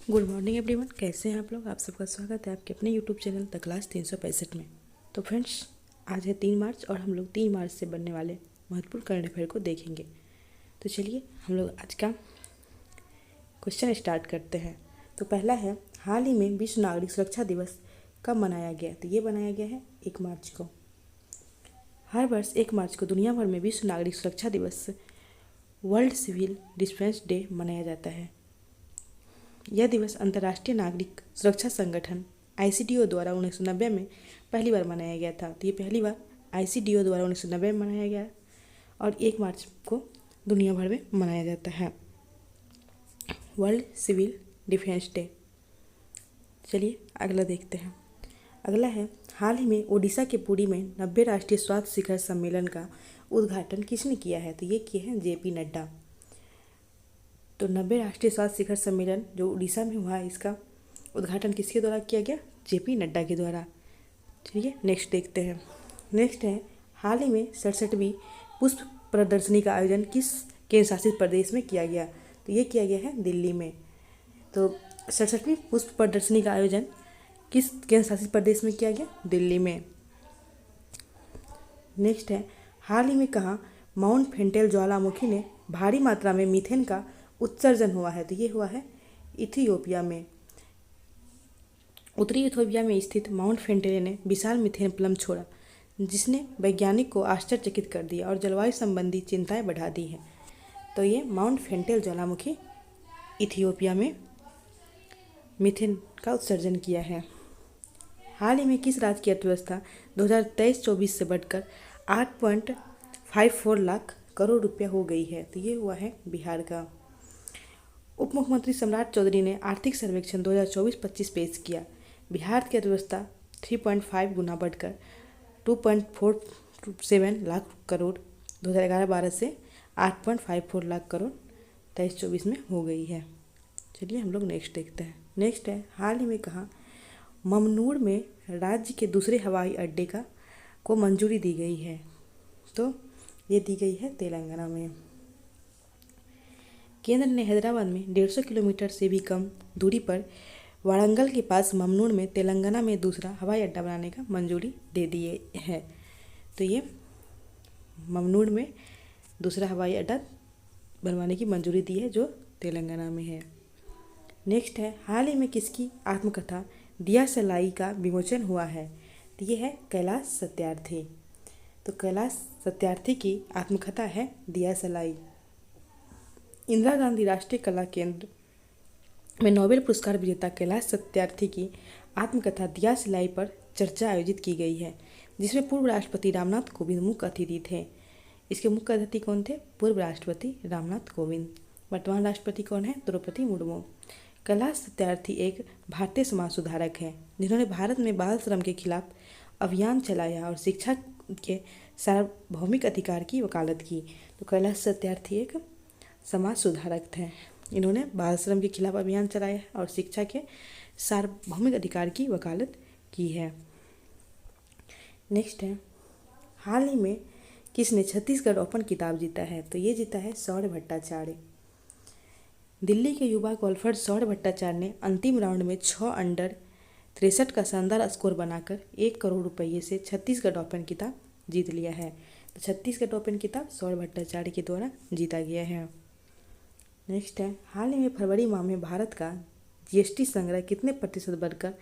Good morning everyone, कैसे हैं आप लोग। आप सबका स्वागत है आपके अपने यूट्यूब चैनल द क्लास 365 में। तो फ्रेंड्स, आज है 3 मार्च और हम लोग 3 मार्च से बनने वाले महत्वपूर्ण करंट अफेयर को देखेंगे। तो चलिए हम लोग आज का क्वेश्चन स्टार्ट करते हैं। तो पहला है, हाल ही में विश्व नागरिक सुरक्षा दिवस कब मनाया गया। तो ये मनाया गया है 1 मार्च को। हर वर्ष 1 मार्च को दुनिया भर में विश्व नागरिक सुरक्षा दिवस वर्ल्ड सिविल डिफेंस डे मनाया जाता है। यह दिवस अंतर्राष्ट्रीय नागरिक सुरक्षा संगठन ICDO द्वारा 1990 में पहली बार मनाया गया था। तो ये पहली बार ICDO द्वारा 1990 में मनाया गया और 1 मार्च को दुनिया भर में मनाया जाता है वर्ल्ड सिविल डिफेंस डे। चलिए अगला देखते हैं। अगला है, हाल ही में ओडिशा के पुरी में 90 राष्ट्रीय स्वास्थ्य शिखर सम्मेलन का उद्घाटन किसने किया है। तो ये किए हैं JP नड्डा। तो 90 राष्ट्रीय स्वास्थ्य शिखर सम्मेलन जो उड़ीसा में हुआ है, इसका उद्घाटन किसके द्वारा किया गया। JP नड्डा के द्वारा। चलिए नेक्स्ट देखते हैं। नेक्स्ट है, हाल ही में 67वीं पुष्प प्रदर्शनी का आयोजन किस केंद्र शासित प्रदेश में किया गया। तो ये किया गया है दिल्ली में। तो 67वीं पुष्प प्रदर्शनी का आयोजन किस केंद्र शासित प्रदेश में किया गया, दिल्ली में। नेक्स्ट है, हाल ही में कहाँ माउंट फेंटेल ज्वालामुखी ने भारी मात्रा में मीथेन का उत्सर्जन हुआ है। तो ये हुआ है इथियोपिया में। उत्तरी इथियोपिया में स्थित माउंट फेंटेले ने विशाल मीथेन प्लम छोड़ा, जिसने वैज्ञानिक को आश्चर्यचकित कर दिया और जलवायु संबंधी चिंताएं बढ़ा दी हैं। तो ये माउंट फेंटेल ज्वालामुखी इथियोपिया में मीथेन का उत्सर्जन किया है। हाल ही में किस राज्य की अर्थव्यवस्था 2023-24 से बढ़कर 8.54 लाख करोड़ रुपया हो गई है। तो ये हुआ है बिहार का। उप मुख्यमंत्री सम्राट चौधरी ने आर्थिक सर्वेक्षण 2024-25 पेश किया। बिहार की अर्थव्यवस्था 3.5 गुना बढ़कर 2.47 लाख करोड़ 2011-12 से 8.54 लाख करोड़ 23-24 में हो गई है। चलिए हम लोग नेक्स्ट देखते हैं। नेक्स्ट है, हाल ही में कहाँ ममनूर में राज्य के दूसरे हवाई अड्डे को मंजूरी दी गई है। तो ये दी गई है तेलंगाना में। केंद्र ने हैदराबाद में 150 किलोमीटर से भी कम दूरी पर वारंगल के पास ममनूर में तेलंगाना में दूसरा हवाई अड्डा बनाने का मंजूरी दे दिए है। तो ये ममनूर में दूसरा हवाई अड्डा बनवाने की मंजूरी दी है, जो तेलंगाना में है। नेक्स्ट है, हाल ही में किसकी आत्मकथा दिया सलाई का विमोचन हुआ है। तो ये है कैलाश सत्यार्थी। तो कैलाश सत्यार्थी की आत्मकथा है दिया सलाई। इंदिरा गांधी राष्ट्रीय कला केंद्र में नोबेल पुरस्कार विजेता कैलाश सत्यार्थी की आत्मकथा दिया सलाई पर चर्चा आयोजित की गई है, जिसमें पूर्व राष्ट्रपति रामनाथ कोविंद मुख्य अतिथि थे। इसके मुख्य अतिथि कौन थे, पूर्व राष्ट्रपति रामनाथ कोविंद। वर्तमान राष्ट्रपति कौन है, द्रौपदी मुर्मू। कैलाश सत्यार्थी एक भारतीय समाज सुधारक हैं, जिन्होंने भारत में बाल श्रम के खिलाफ अभियान चलाया और शिक्षा के सार्वभौमिक अधिकार की वकालत की। तो कैलाश सत्यार्थी एक समाज सुधारक थे। इन्होंने बाल श्रम के खिलाफ अभियान चलाया है और शिक्षा के सार्वभौमिक अधिकार की वकालत की है। नेक्स्ट है, हाल ही में किसने छत्तीसगढ़ ओपन खिताब जीता है। तो ये जीता है सौरभ भट्टाचार्य। दिल्ली के युवा गोल्फर सौरभ भट्टाचार्य ने अंतिम राउंड में 6 अंडर 63 का शानदार स्कोर बनाकर 1 करोड़ रुपये से छत्तीसगढ़ ओपन खिताब जीत लिया है। तो छत्तीसगढ़ ओपन खिताब सौरभ भट्टाचार्य के द्वारा जीता गया है। नेक्स्ट है, हाल ही में फरवरी माह में भारत का GST संग्रह कितने प्रतिशत बढ़कर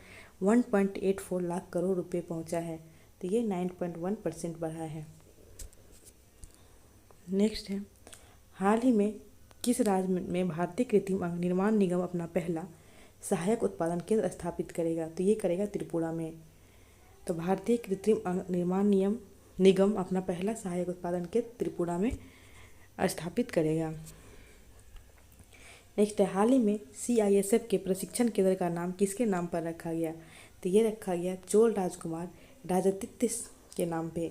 1.84 लाख करोड़ रुपए पहुंचा है। तो ये 9.1% बढ़ा है। नेक्स्ट है, हाल ही में किस राज्य में भारतीय कृत्रिम अंग निर्माण निगम अपना पहला सहायक उत्पादन केंद्र स्थापित करेगा। तो ये करेगा त्रिपुरा में। तो भारतीय कृत्रिम अंग निर्माण निगम अपना पहला सहायक उत्पादन केंद्र त्रिपुरा में स्थापित करेगा। नेक्स्ट है, हाल ही में CISF के प्रशिक्षण केंद्र का नाम किसके नाम पर रखा गया। तो ये रखा गया चोल राजकुमार राजतीर्थ के नाम पे।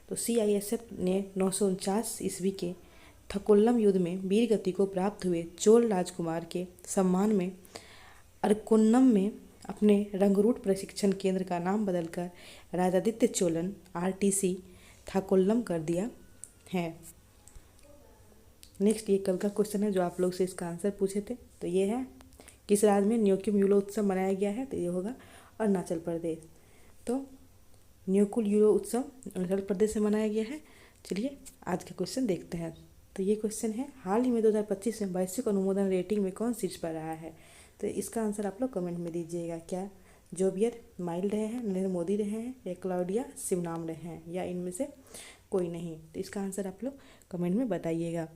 तो CISF ने 949 ईस्वी के थकोल्लम युद्ध में वीर गति को प्राप्त हुए चोल राजकुमार के सम्मान में अरकोन्नम में अपने रंगरूट प्रशिक्षण केंद्र का नाम बदलकर राजादित्य चोलन RTC थाकोल्लम कर दिया है। नेक्स्ट ये कल का क्वेश्चन है जो आप लोग से इसका आंसर पूछे थे। तो ये है किस राज्य में न्योकुम यूलो उत्सव मनाया गया है? तो ये होगा अरुणाचल प्रदेश। तो न्योकुल यूलो उत्सव अरुणाचल प्रदेश में मनाया गया है। चलिए आज का क्वेश्चन देखते हैं। तो ये क्वेश्चन है, हाल ही में 2025 में वैश्विक अनुमोदन रेटिंग में कौन शीर्ष पर रहा है? तो इसका आंसर आप लोग कमेंट में दीजिएगा। क्या जोबियर माइल रहे हैं, नरेंद्र मोदी रहे हैं, या क्लाउडिया शिवनाम रहे हैं, या इनमें से कोई नहीं? तो इसका आंसर आप लोग कमेंट में बताइएगा।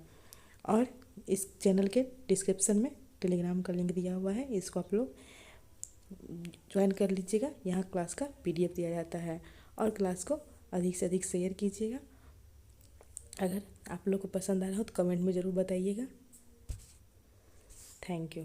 और इस चैनल के डिस्क्रिप्शन में टेलीग्राम का लिंक दिया हुआ है, इसको आप लोग ज्वाइन कर लीजिएगा। यहाँ क्लास का PDF दिया जाता है। और क्लास को अधिक से अधिक शेयर कीजिएगा। अगर आप लोग को पसंद आ रहा हो तो कमेंट में ज़रूर बताइएगा। Thank you.